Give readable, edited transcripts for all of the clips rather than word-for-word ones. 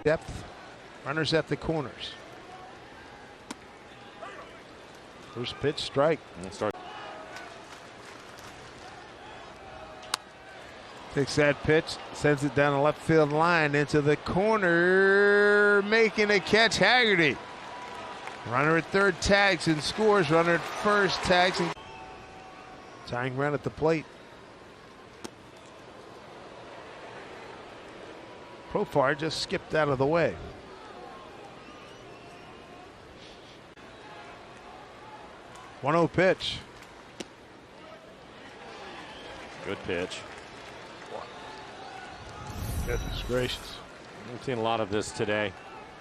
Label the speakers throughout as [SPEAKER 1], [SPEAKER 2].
[SPEAKER 1] Depth. Runners at the corners. First pitch, strike. Takes that pitch, sends it down the left field line into the corner, making a catch, Haggerty. Runner at third tags and scores. Runner at first tags and tying run at the plate. Profar just skipped out of the way. One-zero pitch.
[SPEAKER 2] Good pitch.
[SPEAKER 1] Goodness gracious.
[SPEAKER 2] We've seen a lot of this today.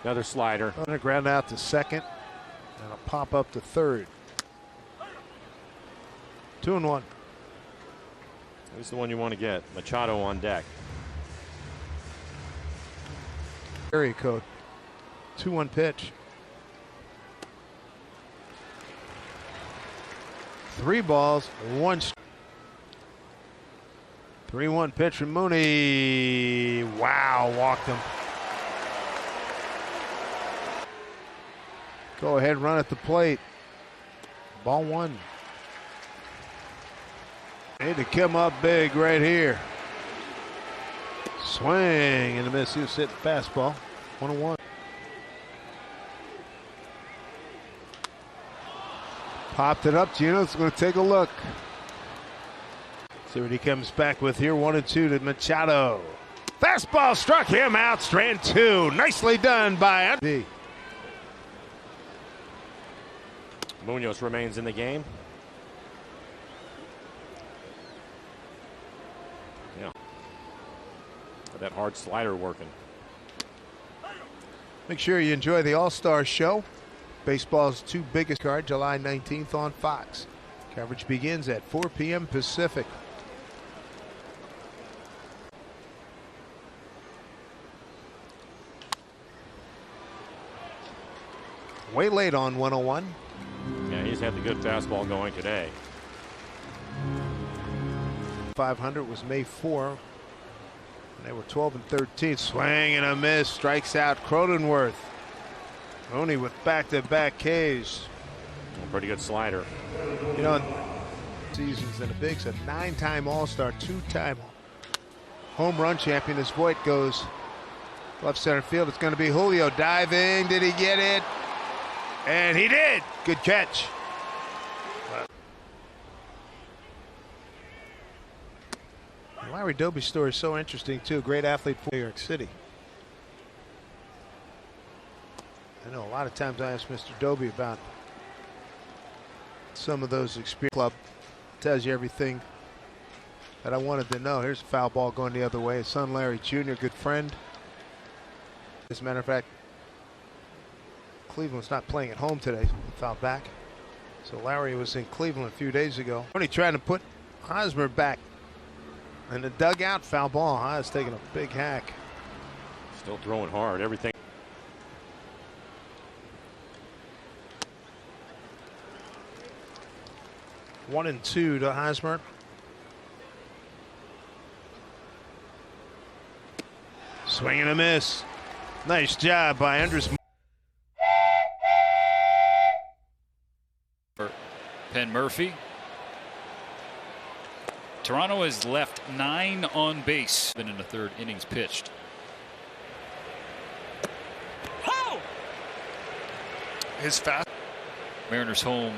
[SPEAKER 2] Another slider.
[SPEAKER 1] On a ground out to second and a pop up to third. 2-1.
[SPEAKER 2] This is the one you want to get. Machado on deck.
[SPEAKER 1] Area code. 2-1 pitch. 3 balls, 1 strike. 3-1 pitch from Mooney. Wow, walked him. Go ahead, run at the plate. Ball 1. Need to come up big right here. Swing and a miss. He was hitting fastball. 1-1. Popped it up. Gino's going to take a look. See what he comes back with here. 1-2 to Machado. Fastball struck him out. Strand 2. Nicely done by Andy.
[SPEAKER 2] Munoz remains in the game. Yeah. That hard slider working.
[SPEAKER 1] Make sure you enjoy the All-Star Show. Baseball's 2 biggest card, July 19th on Fox. Coverage begins at 4 p.m. Pacific. Way late on 101.
[SPEAKER 2] Yeah, he's had the good fastball going today.
[SPEAKER 1] 500 was May 4. And they were 12 and 13. Swing and a miss. Strikes out Cronenworth. Mooney with back-to-back Ks.
[SPEAKER 2] Pretty good slider.
[SPEAKER 1] You know, seasons in the bigs, a 9-time All-Star, 2-time home run champion. As Voit goes left center field, it's going to be Julio diving. Did he get it? And he did. Good catch. Larry Doby's story is so interesting too. Great athlete for New York City. I know a lot of times I ask Mr. Doby about some of those experience. Club tells you everything that I wanted to know. Here's a foul ball going the other way. His son Larry Jr., good friend. As a matter of fact, Cleveland's not playing at home today. Foul back. So Larry was in Cleveland a few days ago. Only trying to put Hosmer back in the dugout. Foul ball. Haas taking a big hack.
[SPEAKER 2] Still throwing hard. Everything.
[SPEAKER 1] 1-2 to Hosmer. Swing and a miss. Nice job by Andres.
[SPEAKER 3] Penn Murphy. Toronto has left 9 on base. Been in the 3rd innings pitched.
[SPEAKER 4] Oh! His fast.
[SPEAKER 3] Mariners home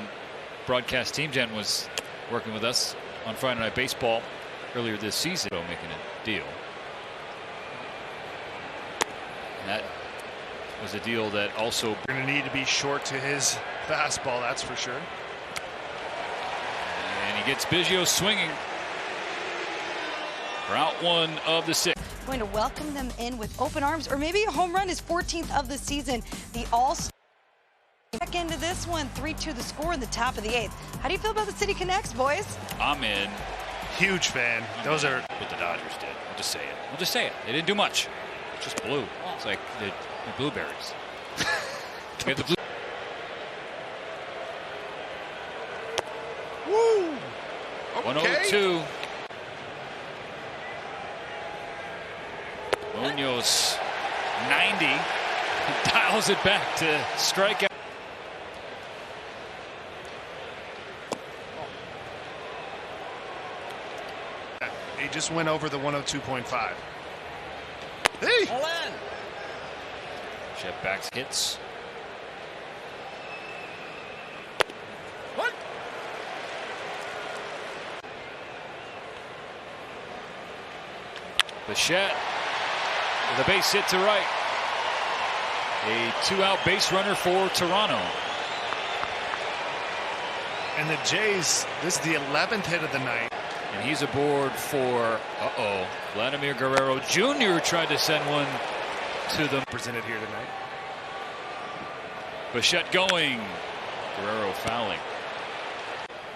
[SPEAKER 3] broadcast team. Jen was working with us on Friday Night Baseball earlier this season. Making a deal. And that was a deal that also
[SPEAKER 4] Going to need to be short to his fastball, that's for sure.
[SPEAKER 3] And he gets Biggio swinging for out 1 of the 6.
[SPEAKER 5] Going to welcome them in with open arms, or maybe a home run, his 14th of the season. The All-Star. Back into this one, 3-2 the score in the top of the 8th. How do you feel about the City Connects, boys?
[SPEAKER 3] I'm in.
[SPEAKER 4] Huge fan. Those are
[SPEAKER 3] what the Dodgers did. We'll just say it. We'll just say it. They didn't do much. It's just blue. It's like the blueberries. Get the blue.
[SPEAKER 4] Woo! Okay.
[SPEAKER 3] 102. Munoz 90. He dials it back to strike out.
[SPEAKER 4] He just went over the 102.5. Hey!
[SPEAKER 3] Chet backs hits.
[SPEAKER 4] What?
[SPEAKER 3] Bichette with a base hit to right. A 2-out base runner for Toronto.
[SPEAKER 4] And the Jays, this is the 11th hit of the night.
[SPEAKER 3] And he's aboard for, Vladimir Guerrero Jr. tried to send one to them.
[SPEAKER 4] Presented here tonight.
[SPEAKER 3] Bichette going. Guerrero fouling.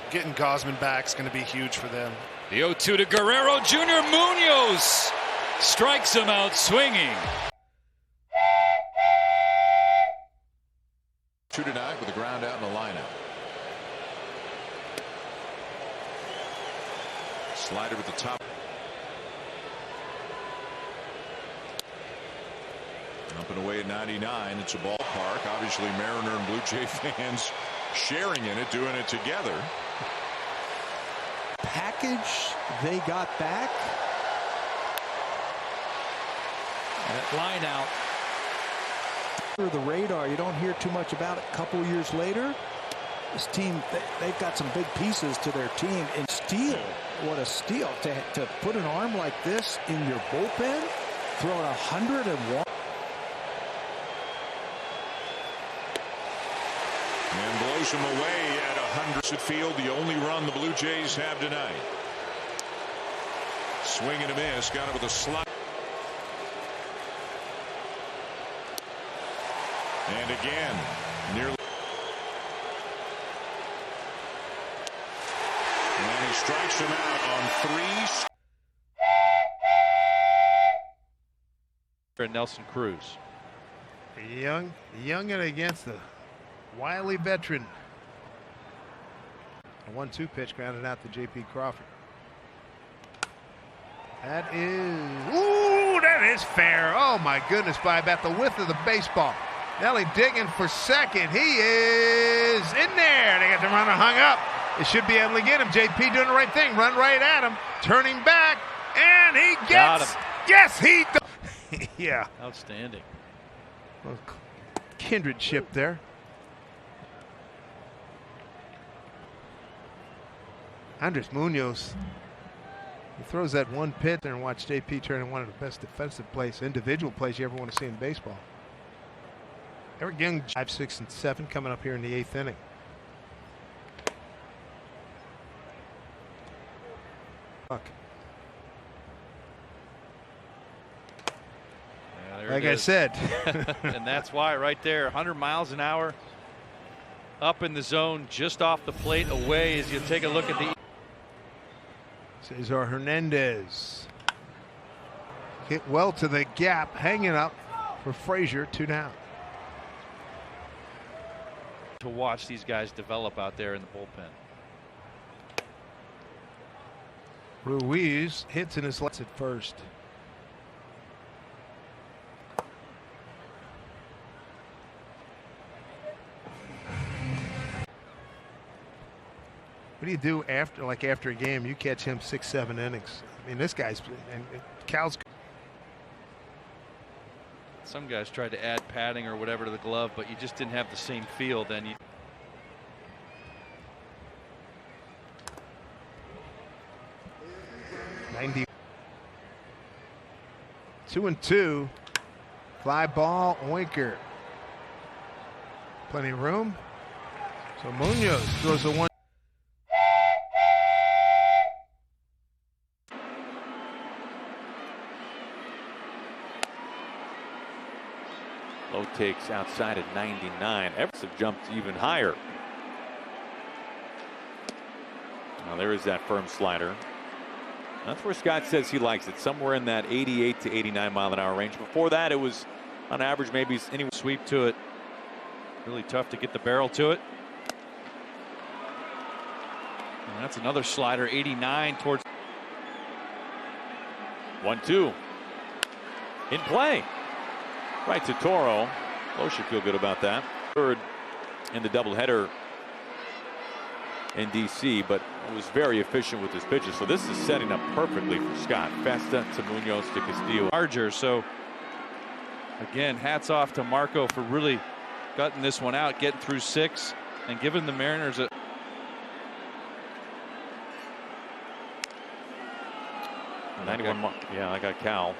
[SPEAKER 4] Getting Gausman back is going to be huge for them.
[SPEAKER 3] The 0-2 to Guerrero Jr. Munoz strikes him out swinging.
[SPEAKER 6] 2 tonight with a ground out in the lineup. Slider at the top. Up and away at 99. It's a ballpark. Obviously, Mariner and Blue Jay fans sharing in it, doing it together.
[SPEAKER 7] Package they got back. That line out. The radar, you don't hear too much about it. A couple years later, this team, they've got some big pieces to their team. And steal, what a steal to put an arm like this in your bullpen, throwing 101.
[SPEAKER 6] And blows him away at 100 at field. The only run the Blue Jays have tonight. Swing and a miss. Got it with a slide. And again, nearly. And he strikes him out on 3.
[SPEAKER 8] Nelson Cruz.
[SPEAKER 1] Young and against the wily veteran. A 1-2 pitch grounded out to J.P. Crawford. That is fair. Oh my goodness, by about the width of the baseball. Nelly digging for second. He is in there. They got the runner hung up. They should be able to get him. JP doing the right thing. Run right at him. Turning back. And he gets.
[SPEAKER 8] Got him.
[SPEAKER 1] Yes, he does. Yeah.
[SPEAKER 8] Outstanding.
[SPEAKER 1] Well, kindred ship there. Andres Munoz. He throws that one pitch there and watch JP turn in one of the best defensive plays, individual plays you ever want to see in baseball. Eric Young, 5, 6, and 7 coming up here in the 8th inning. Fuck.
[SPEAKER 8] Yeah,
[SPEAKER 1] like I said.
[SPEAKER 8] And that's why right there, 100 miles an hour up in the zone, just off the plate away as you take a look at the.
[SPEAKER 1] Cesar Hernandez hit well to the gap, hanging up for Frazier. 2 down.
[SPEAKER 8] To watch these guys develop out there in the bullpen.
[SPEAKER 1] Ruiz hits in his left at first. What do you do after a game? You catch him 6, 7 innings. I mean, this guy's and Cal's.
[SPEAKER 8] Some guys tried to add padding or whatever to the glove, but you just didn't have the same feel. Then you.
[SPEAKER 1] $90. 2-2. Fly ball, Oinker. Plenty of room. So Munoz throws a 1.
[SPEAKER 2] Low takes outside at 99. Everett's have jumped even higher. Now there is that firm slider. That's where Scott says he likes it, somewhere in that 88 to 89 mile an hour range. Before that, it was on average maybe any
[SPEAKER 8] sweep to it. Really tough to get the barrel to it. And that's another slider, 89 towards.
[SPEAKER 2] 1-2 in play. Right to Toro. Lowe should feel good about that. Third in the doubleheader in D.C., but was very efficient with his pitches. So this is setting up perfectly for Scott. Festa to Munoz to Castillo.
[SPEAKER 8] Larger. So again, hats off to Marco for really gutting this one out, getting through 6, and giving the Mariners a.
[SPEAKER 2] Yeah, I got Cal.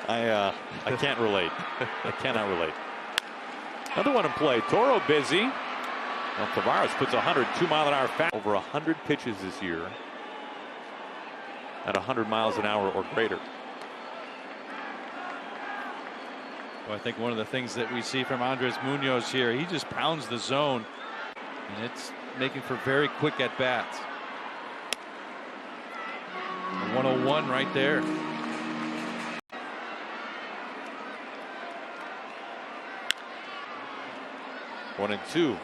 [SPEAKER 2] I can't relate. I cannot relate. Another one in play. Toro busy. Well, Tavares puts 102 mile-an-hour fast. Over 100 pitches this year at 100 miles an hour or greater.
[SPEAKER 8] Well, I think one of the things that we see from Andres Munoz here, he just pounds the zone, and it's making for very quick at bats. 101 right there.
[SPEAKER 2] One and two.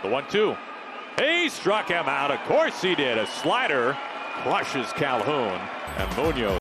[SPEAKER 2] The 1-2. He struck him out. Of course he did. A slider crushes Calhoun, and Munoz